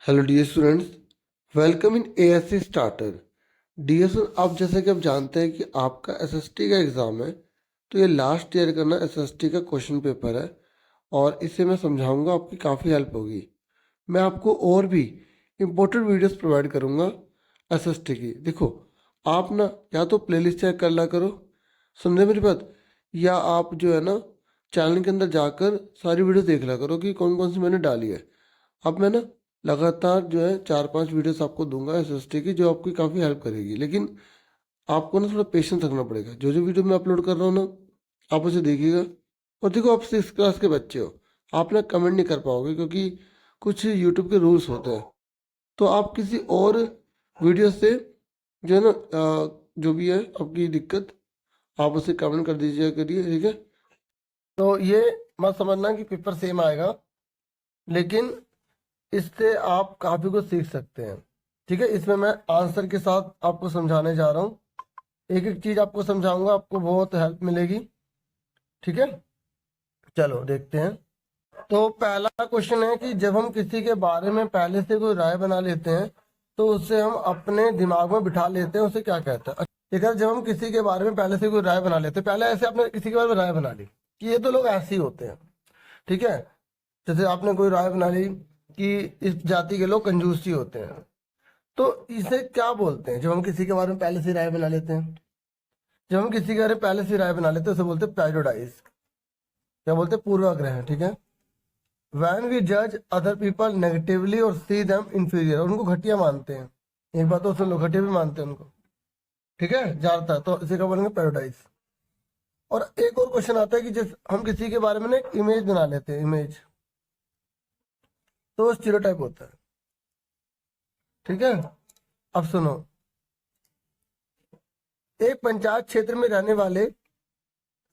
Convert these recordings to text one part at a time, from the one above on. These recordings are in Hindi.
Hello dear students, welcome in ASC starter. Dear student, आप जैसे कि आप जानते हैं कि आपका एसएसटी का एग्ज़ाम है, तो ये लास्ट ईयर का ना एसएसटी का क्वेश्चन पेपर है और इसे मैं समझाऊंगा, आपकी काफ़ी हेल्प होगी। मैं आपको और भी इम्पोर्टेंट वीडियोस प्रोवाइड करूंगा एसएसटी की। देखो, आप ना या तो प्लेलिस्ट चेक कर ला करो, समझे मेरी बात, या आप जो है ना चैनल के अंदर जाकर सारी वीडियो देख ला करो कि कौन कौन सी मैंने डाली है। अब मैं ना लगातार जो है 4-5 वीडियोस आपको दूंगा एसएसटी की, जो आपकी काफ़ी हेल्प करेगी। लेकिन आपको ना थोड़ा पेशेंस रखना पड़ेगा। जो जो वीडियो मैं अपलोड कर रहा हूँ ना, आप उसे देखिएगा। और देखो, आप 6 क्लास के बच्चे हो, आप ना कमेंट नहीं कर पाओगे क्योंकि कुछ यूट्यूब के रूल्स होते हैं। तो आप किसी और वीडियो से जो है ना जो भी है आपकी दिक्कत, आप उसे कमेंट कर दीजिए करिए, ठीक है। तो ये मत समझना कि पेपर सेम आएगा, लेकिन इससे आप काफ़ी कुछ सीख सकते हैं, ठीक है। इसमें मैं आंसर के साथ आपको समझाने जा रहा हूँ, एक एक चीज़ आपको समझाऊंगा, आपको बहुत हेल्प मिलेगी, ठीक है। चलो देखते हैं। तो पहला क्वेश्चन है कि जब हम किसी के बारे में पहले से कोई राय बना लेते हैं तो उससे हम अपने दिमाग में बिठा लेते हैं, उसे क्या कहते हैं। देखा, जब हम किसी के बारे में पहले से कोई राय बना लेते हैं, पहले ऐसे आपने किसी के बारे में राय बना ली कि ये तो लोग ऐसे ही होते हैं, ठीक है। जैसे आपने कोई राय बना ली कि इस जाति के लोग कंजूसी होते हैं, तो इसे क्या बोलते हैं जब हम किसी के बारे में पहले से राय बना लेते हैं। जब हम किसी के बारे में पहले से राय बना लेते हैं उसे बोलते हैं प्रेजुडाइज, क्या बोलते हैं, पूर्वाग्रह, ठीक है। वैन वी जज अदर पीपल नेगेटिवली और सी देम इंफीरियर, और उनको घटिया मानते हैं। एक बात तो सुन लो, घटिया भी मानते हैं उनको, ठीक है, ज्यादातर। तो इसे क्या बोलेंगे, पैराडाइज। और एक और क्वेश्चन आता है कि जैसे हम किसी के बारे में ना एक इमेज बना लेते हैं, इमेज, तो स्टीरियोटाइप होता है, ठीक है। अब सुनो, एक पंचायत क्षेत्र में रहने वाले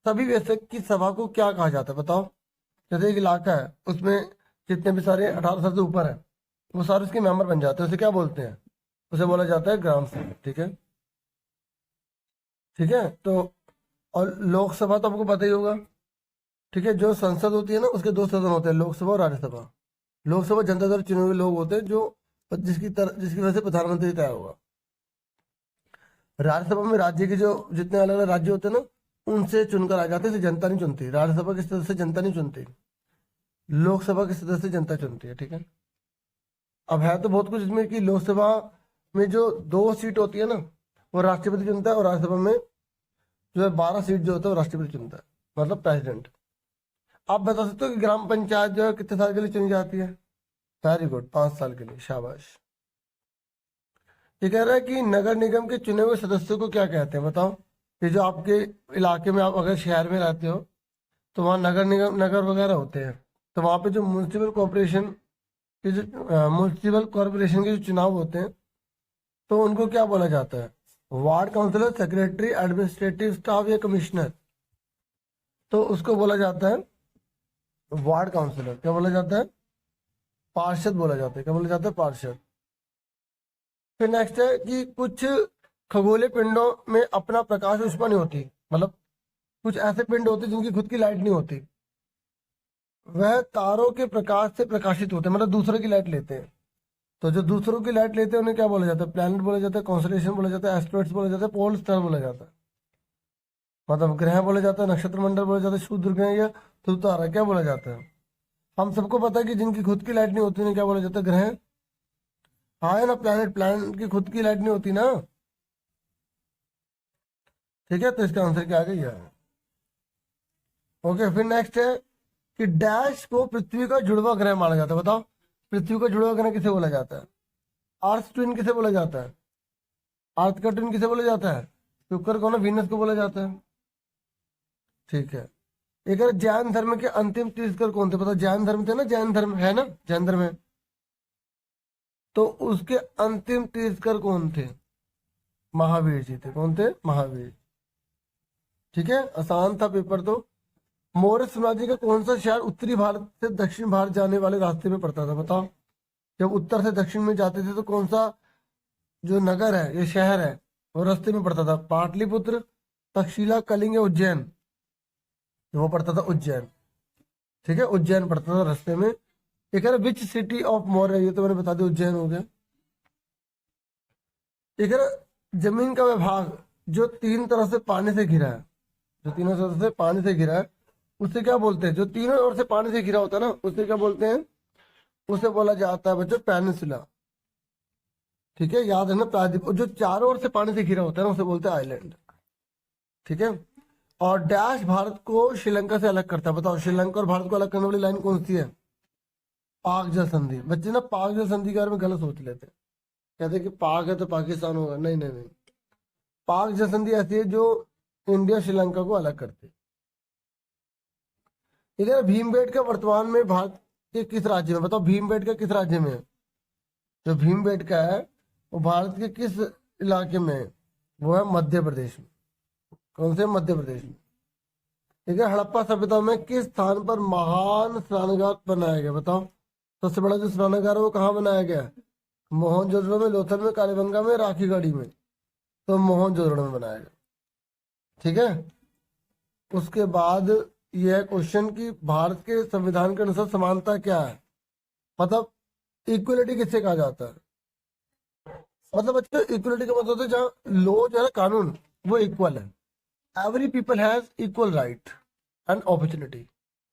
सभी वयस्क की सभा को क्या कहा जाता है, बताओ। जैसे एक इलाका है, उसमें जितने भी सारे 18 साल से ऊपर है, वो सारे उसके मेंबर बन जाते हैं, उसे क्या बोलते हैं, उसे बोला जाता है ग्राम सभा, ठीक है। ठीक है, तो और लोकसभा तो आपको पता ही होगा, ठीक है। जो संसद होती है ना, उसके दो सदन होते हैं, लोकसभा और राज्यसभा। लोकसभा जनता द्वारा चुने हुए लोग होते हैं, जो जिसकी वजह से प्रधानमंत्री तय होगा। राज्यसभा में राज्य के जो जितने अलग अलग राज्य होते हैं ना, उनसे चुनकर आ जाते हैं, इसे जनता नहीं चुनती। राज्यसभा के सदस्य जनता नहीं चुनती, लोकसभा के सदस्य जनता चुनती है, ठीक है। अब है तो बहुत कुछ इसमें कि लोकसभा में जो 2 सीट होती है ना, वो राष्ट्रपति चुनता है, और राज्यसभा में जो है 12 सीट जो होता है वो राष्ट्रपति चुनता है, मतलब प्रेसिडेंट। आप बता सकते हो कि ग्राम पंचायत जो है कितने साल के लिए चुनी जाती है। वेरी गुड, 5 साल के लिए, शाबाश। ये कह रहा है कि नगर निगम के चुने हुए सदस्यों को क्या कहते हैं, बताओ। ये जो आपके इलाके में, आप अगर शहर में रहते हो तो वहाँ नगर निगम, नगर वगैरह होते हैं, तो वहाँ पे जो म्यूनसिपल कॉरपोरेशन के जो म्यूनसिपल कॉरपोरेशन के जो चुनाव होते हैं, तो उनको क्या बोला जाता है, ward councillor, secretary, administrative staff या कमिश्नर। तो उसको बोला जाता है वार्ड काउंसिलर। क्या बोला जाता है, पार्षद बोला जाता है। क्या बोला जाता है, पार्षद। फिर नेक्स्ट है कि कुछ खगोलीय पिंडों में अपना प्रकाश ऊष्मा नहीं होती, मतलब कुछ ऐसे पिंड होते हैं जिनकी खुद की लाइट नहीं होती, वह तारों के प्रकाश से प्रकाशित होते हैं, मतलब दूसरों की लाइट लेते हैं। तो जो दूसरों की लाइट लेते हैं उन्हें क्या बोला जाता है, प्लैनेट बोला जाता है, कॉन्स्टलेशन बोला जाता है, एस्ट्रॉइड्स बोला जाता है, पोल स्टार बोला जाता है, मतलब ग्रह बोला जाता है, नक्षत्र मंडल बोला जाता है, क्षुद्र ग्रह या ध्रुव तारा क्या बोला जाता है। हम सबको पता है कि जिनकी खुद की लाइट नहीं होती उन्हें क्या बोला जाता है, ग्रह। हाँ है ना, प्लैनेट, प्लैनेट की खुद की लाइट नहीं होती ना, ठीक है। तो इसका आंसर क्या आ गया है। ओके, फिर नेक्स्ट है कि डैश को पृथ्वी का जुड़वा ग्रह माना जाता है, बताओ। पृथ्वी का जुड़वा ग्रह किसे बोला जाता है, अर्थ ट्विन किसे बोला जाता है, अर्थ का ट्विन किसे बोला जाता है, शुक्र को ना वीनस को बोला जाता है, ठीक है। एक है जैन धर्म के अंतिम तीर्थकर कौन थे, पता, जैन धर्म थे ना, जैन धर्म है ना, जैन धर्म है, तो उसके अंतिम तीर्थकर कौन थे, महावीर जी थे। कौन थे, महावीर, ठीक है। आसान था पेपर तो। मौर्य साम्राज्य का कौन सा शहर उत्तरी भारत से दक्षिण भारत जाने वाले रास्ते में पड़ता था, बताओ। जब उत्तर से दक्षिण में जाते थे तो कौन सा जो नगर है, ये शहर है, वो रास्ते में पड़ता था, पाटलिपुत्र, तक्षशिला, कलिंग या उज्जैन। वो पड़ता था उज्जैन, ठीक है, उज्जैन पड़ता था रास्ते में। ये कह रहा विच सिटी ऑफ मौर्य, ये तो मैंने बता दिया, उज्जैन हो गया। ये कह रहा जमीन का विभाग जो तीन तरफ से पानी से घिरा है, जो तीनों तरफ से पानी से घिरा है, उससे क्या बोलते हैं? जो तीनों ओर से पानी से घिरा होता है ना, उससे क्या बोलते हैं? उसे बोला जाता है बच्चों पेनिनसुला। ठीक है, याद है ना, प्रायद्वीप। जो चारों ओर से पानी से घिरा होता है ना, उसे बोलते हैं आइलैंड। ठीक है। और डैश भारत को श्रीलंका से अलग करता है, बताओ श्रीलंका और भारत को अलग करने वाली लाइन कौन सी है? पाक जल संधि। बच्चे ना पाक जल संधि के बारे में गलत सोच लेते हैं, कहते हैं कि पाक है तो पाकिस्तान होगा। नहीं नहीं नहीं, पाक जल संधि ऐसी है जो इंडिया श्रीलंका को अलग करती है। इधर भीमबेटका वर्तमान में भारत के किस राज्य में? बताओ भीमबेटका किस राज्य में है? जो भीमबेटका है वो भारत के किस इलाके में है? वो है मध्य प्रदेश में। कौन से? मध्य प्रदेश में। ठीक है। हड़प्पा सभ्यता में किस स्थान पर महान स्नानघाट बनाया गया? बताओ सबसे बड़ा जो स्नानघाट है वो कहाँ बनाया गया? मोहनजोदड़ो में, लोथल में, कालीबंगा में, राखीगढ़ी में। तो मोहनजोदड़ो में बनाया गया। ठीक है। उसके बाद यह क्वेश्चन कि भारत के संविधान के अनुसार समानता क्या है? मतलब इक्वलिटी किससे कहा जाता है? मतलब बच्चों इक्वलिटी का मतलब है जहाँ लॉ जो है ना, कानून, वो इक्वल है। Every people has equal right and opportunity.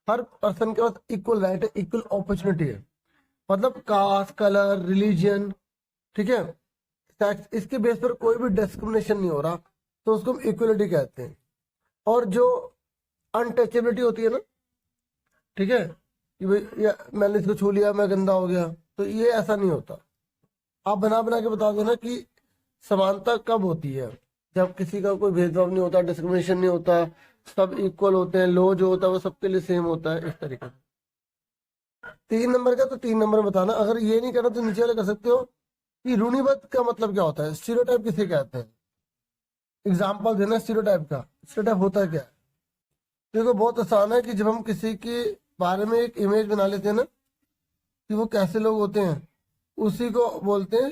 Her person के पास इक्वल राइट है, इक्वल अपॉर्चुनिटी है। मतलब कास्ट, कलर, रिलीजन, ठीक है, सेक्स, इसके बेस पर कोई भी डिस्क्रिमिनेशन नहीं हो रहा, तो उसको हम इक्वलिटी कहते हैं। और जो अनटचेबिलिटी होती है ना, ठीक है, कि भाई मैंने इसको छू लिया मैं गंदा हो गया, तो ये ऐसा नहीं होता। आप बना बना के बता दो ना कि समानता कब होती है? जब किसी का कोई भेदभाव नहीं होता, डिस्क्रिमिनेशन नहीं होता, सब इक्वल होते हैं, लॉ जो होता है वो सबके लिए सेम होता है, इस तरीके से। 3 नंबर का तो 3 नंबर बताना। अगर ये नहीं करना तो नीचे वाले कर सकते हो कि रूढ़िबद्ध का मतलब क्या होता है? स्टीरियोटाइप किसे कहते हैं? एग्जाम्पल देना स्टीरियोटाइप का। स्टीरियोटाइप होता है क्या? देखो बहुत आसान है कि जब हम किसी के बारे में एक इमेज बना लेते हैं ना कि वो कैसे लोग होते हैं, उसी को बोलते हैं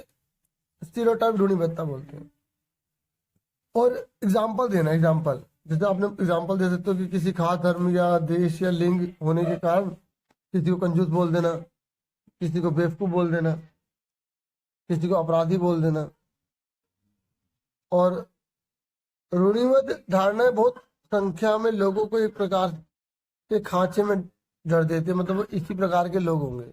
स्टीरियोटाइप, रूढ़िबद्धता बोलते हैं। और एग्जाम्पल देना, एग्जाम्पल जैसे आपने एग्जाम्पल दे सकते हो कि किसी खास धर्म या देश या लिंग होने के कारण किसी को कंजूस बोल देना, किसी को बेवकूफ बोल देना, किसी को अपराधी बोल देना। और रूढ़िबद्ध धारणाएं बहुत संख्या में लोगों को एक प्रकार के खांचे में जड़ देते हैं, मतलब वो इसी प्रकार के लोग होंगे।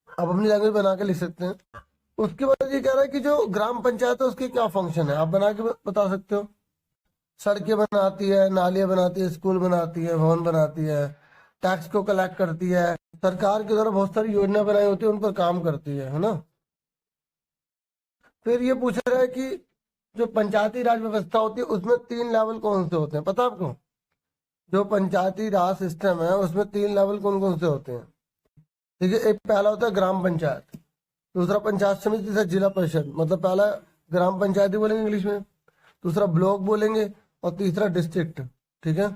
आप अपनी लैंग्वेज बना के लिख सकते हैं। उसके बाद ये कह रहा है कि जो ग्राम पंचायत है उसके क्या फंक्शन है, आप बना के बता सकते हो। सड़कें बनाती है, नालियां बनाती है, स्कूल बनाती है, भवन बनाती है, टैक्स को कलेक्ट करती है, सरकार के द्वारा बहुत सारी योजना बनाई होती है, उन पर काम करती है ना। फिर ये पूछ रहा है कि जो पंचायती राज व्यवस्था होती है उसमें 3 लेवल कौन से होते हैं? पता है आपको? जो पंचायती राज सिस्टम है उसमें 3 लेवल कौन कौन से होते हैं? ठीक है, एक पहला होता है ग्राम पंचायत, दूसरा पंचायत समिति, तीसरा जिला परिषद। मतलब पहला ग्राम पंचायत ही बोलेंगे इंग्लिश में, दूसरा ब्लॉक बोलेंगे, और तीसरा डिस्ट्रिक्ट। ठीक है।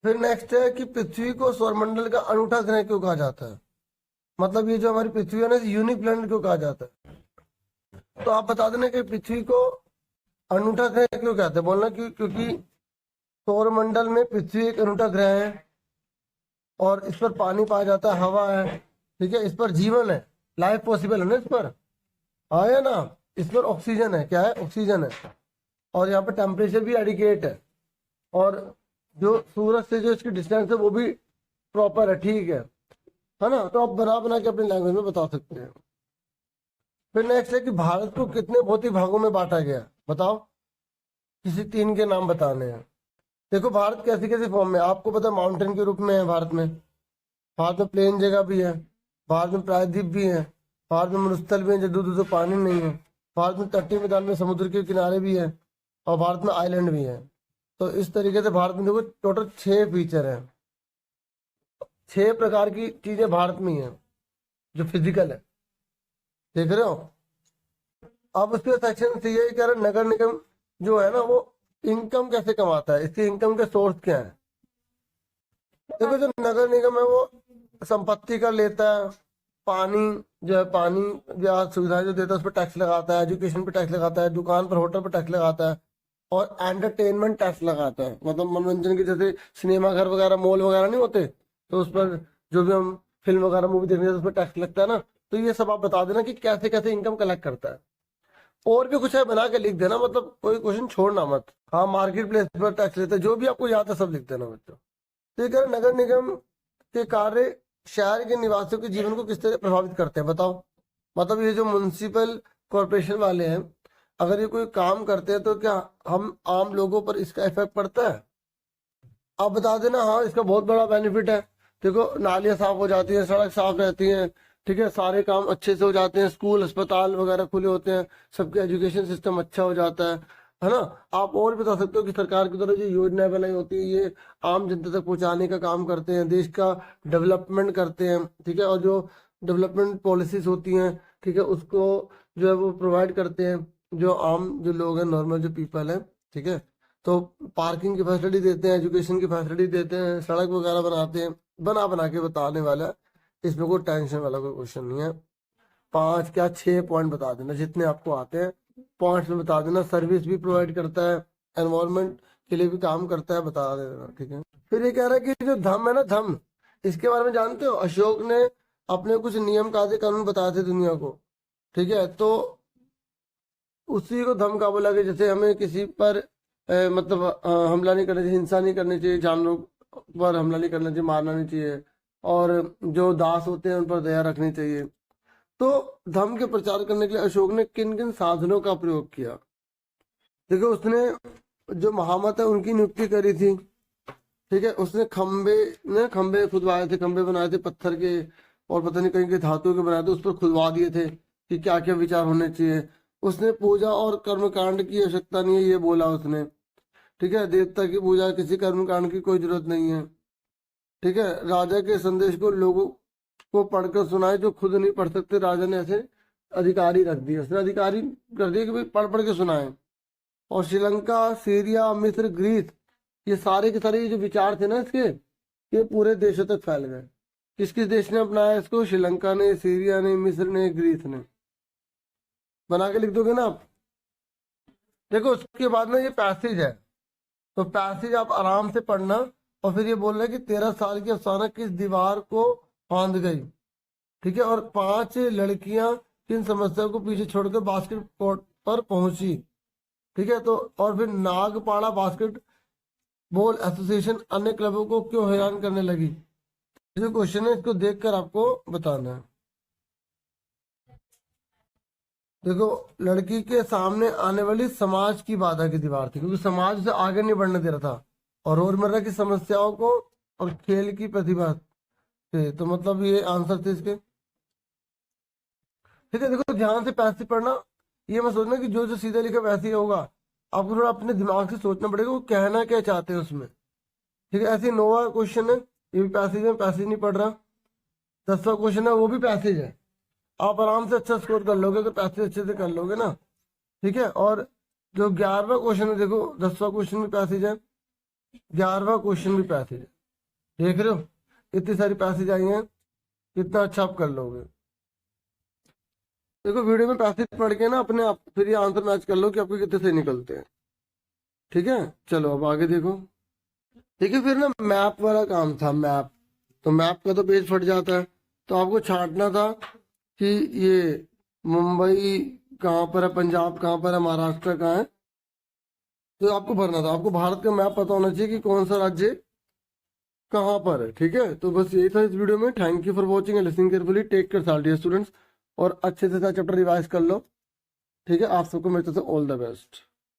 फिर नेक्स्ट है कि पृथ्वी को सौरमंडल का अनूठा ग्रह क्यों कहा जाता है? मतलब ये जो हमारी पृथ्वी है ना, यूनिक प्लैनेट क्यों कहा जाता है? तो आप बता देना कि पृथ्वी को अनूठा ग्रह क्यों कहते हैं, बोलना क्योंकि सौरमंडल में पृथ्वी एक अनूठा ग्रह है और इस पर पानी पाया जाता है, हवा है, ठीक है, इस पर जीवन है, लाइफ पॉसिबल है ना इस पर, आया ना। इस पर ऑक्सीजन है, क्या है? ऑक्सीजन है। और यहाँ पर टेम्परेचर भी एडिकेट है, और जो सूरज से जो इसकी डिस्टेंस है वो भी प्रॉपर है, ठीक है ना। तो आप बना बना के अपनी लैंग्वेज में बता सकते हैं। फिर नेक्स्ट है कि भारत को कितने भौतिक भागों में बांटा गया? बताओ, किसी 3 के नाम बताने हैं। देखो भारत कैसी कैसी फॉर्म में, आपको पता है माउंटेन के रूप में है भारत में, भारत में प्लेन जगह भी है, भारत में प्रायद्वीप भी है, भारत में मरुस्थल भी है जो दूर दूर पानी नहीं है, भारत में तटीय मैदान में समुद्र के किनारे भी है, और भारत में आइलैंड भी है। तो इस तरीके से भारत में देखो टोटल 6 फीचर है, 6 प्रकार की चीजें भारत में ही है जो फिजिकल है, देख रहे हो। अब उसके सेक्शन से ये कह रहे नगर निगम जो है ना वो इनकम कैसे कमाता है, इसके इनकम के सोर्स क्या है? देखो जो नगर निगम है वो संपत्ति कर लेता है, पानी जो है, पानी या सुविधाएं जो देता है उस पर टैक्स लगाता है, एजुकेशन पे टैक्स लगाता है, दुकान पर, होटल पर टैक्स लगाता है, और एंटरटेनमेंट टैक्स लगाता है, मतलब मनोरंजन के, जैसे सिनेमा घर वगैरह मॉल वगैरह नहीं होते, तो उस पर जो भी हम फिल्म वगैरह मूवी देखने जाते हैं, उस पर टैक्स लगता है ना। तो ये सब आप बता देना कि कैसे कैसे इनकम कलेक्ट करता है। और भी कुछ है बना के लिख देना, मतलब कोई क्वेश्चन छोड़ना मत। हाँ, मार्केट प्लेस पर टैक्स लेते हैं, जो भी आपको याद है सब लिख देना बच्चों। तो ये कह रहे नगर निगम के कार्य शहर के निवासियों के जीवन को किस तरह प्रभावित करते हैं, बताओ। मतलब ये जो म्युनिसिपल कॉरपोरेशन वाले हैं, अगर ये कोई काम करते हैं तो क्या हम आम लोगों पर इसका इफेक्ट पड़ता है? आप बता देना। हाँ, इसका बहुत बड़ा बेनिफिट है। देखो, नालियाँ साफ हो जाती हैं, सड़क साफ रहती है, ठीक है, सारे काम अच्छे से हो जाते हैं, स्कूल अस्पताल वगैरह खुले होते हैं, सबके एजुकेशन सिस्टम अच्छा हो जाता है ना। आप और बता सकते हो कि सरकार की तरफ जो योजनाएं बनाई होती है, ये आम जनता तक पहुंचाने का काम करते हैं, देश का डेवलपमेंट करते हैं, ठीक है। और जो डेवलपमेंट पॉलिसीज होती हैं, ठीक है, उसको जो है वो प्रोवाइड करते हैं जो आम जो लोग हैं, नॉर्मल जो पीपल है, ठीक है। तो पार्किंग की फैसिलिटी देते हैं, एजुकेशन की फैसिलिटी देते हैं, सड़क वगैरह बनाते हैं, बना बना के बताने वाला। इसमें कोई टेंशन वाला कोई क्वेश्चन नहीं है। 5 क्या 6 पॉइंट बता देना जितने आपको आते हैं, पॉइंट्स में बता देना। सर्विस भी प्रोवाइड करता है, एनवायरनमेंट के लिए भी काम करता है, बता देना, ठीक है। फिर ये कह रहा है कि जो धम है ना, धम, इसके बारे में जानते हो? अशोक ने अपने कुछ नियम कायदे कानून बताए थे दुनिया को, ठीक है। तो उसी को धम का बोला कि जैसे हमें किसी पर मतलब हमला नहीं करना चाहिए, हिंसा नहीं करनी चाहिए, जानवरों पर हमला नहीं करना चाहिए, मारना नहीं चाहिए, और जो दास होते हैं उन पर दया रखनी चाहिए। तो धर्म के प्रचार करने के लिए अशोक ने किन किन साधनों का प्रयोग किया? देखो, उसने जो महामत है उनकी नियुक्ति करी थी, ठीक है। उसने खंबे खुदवाए थे, खंबे बनाए थे पत्थर के, और पता नहीं कहीं के धातु के बनाए थे, उस पर खुदवा दिए थे कि क्या क्या विचार होने चाहिए। उसने पूजा और कर्मकांड की आवश्यकता नहीं है, ये बोला उसने, ठीक है। देवता की पूजा, किसी कर्मकांड की कोई जरूरत नहीं है, ठीक है। राजा के संदेश को लोगों को पढ़कर सुनाए, जो खुद नहीं पढ़ सकते, राजा ने ऐसे अधिकारी रख दिए, उसने अधिकारी कर दिए कि भाई पढ़ पढ़ के सुनाए। और श्रीलंका, सीरिया, मिस्र, ग्रीस, ये सारे के सारे ये जो विचार थे ना इसके, ये पूरे देशों तक फैल गए। किस किस देश ने अपनाया इसको? श्रीलंका ने, सीरिया ने, मिस्र ने, ग्रीस ने। बना के लिख दोगे ना आप? देखो, उसके बाद में ये पैसेज है, तो पैसेज आप आराम से पढ़ना। और फिर ये बोल रहा है कि 13 साल की अफसाना किस दीवार को फांद गई, ठीक है। और 5 लड़कियां किन समस्याओं को पीछे छोड़कर बास्केट कोर्ट पर पहुंची, ठीक है। तो और फिर नागपाड़ा बास्केट बॉल एसोसिएशन अन्य क्लबों को क्यों हैरान करने लगी? जो क्वेश्चन है इसको देखकर आपको बताना है। देखो, लड़की के सामने आने वाली समाज की बाधा की दीवार थी, क्योंकि समाज उसे आगे नहीं बढ़ने दे रहा था, और रोजमर्रा की समस्याओं को और खेल की प्रतिभा थे। तो मतलब ये आंसर थे इसके, ठीक है। देखो, ध्यान से पैसे पढ़ना, ये मत सोचना कि जो जो सीधा लिखा वैसे ही होगा। आपको थोड़ा अपने दिमाग से सोचना पड़ेगा वो कहना क्या चाहते हैं उसमें, ठीक है। ऐसे नोवा क्वेश्चन है, ये भी पैसेज है, पैसेज नहीं पढ़ रहा। 10वां क्वेश्चन है, वो भी पैसेज है। आप आराम से अच्छा स्कोर कर लोगे अगर पैसेज अच्छे से कर लोगे ना, ठीक है। और जो 11वां क्वेश्चन है, देखो 10वां क्वेश्चन भी पैसेज है, 11वां क्वेश्चन भी पैसेज है। देख रहे हो, इतनी सारी पैसेज आई हैं, कितना अच्छा आप कर लोगे। देखो, वीडियो में पैसेज पढ़ के ना अपने आप फिर ये आंसर मैच कर लो कि आपको कितने सही निकलते हैं, ठीक है। चलो अब आगे देखो, ठीक है। फिर ना मैप वाला काम था, मैप। तो मैप का तो पेज फट जाता है, तो आपको छांटना था कि ये मुंबई कहाँ पर है, पंजाब कहाँ पर है, महाराष्ट्र कहाँ है। तो आपको भरना था, आपको भारत का मैप पता होना चाहिए कि कौन सा राज्य कहाँ पर है, ठीक है। तो बस यही था इस वीडियो में। Thank you for watching and listening carefully. Take care साल डियर स्टूडेंट्स, और अच्छे से चैप्टर रिवाइज कर लो, ठीक है। आप सबको मेरी तरफ से ऑल द बेस्ट।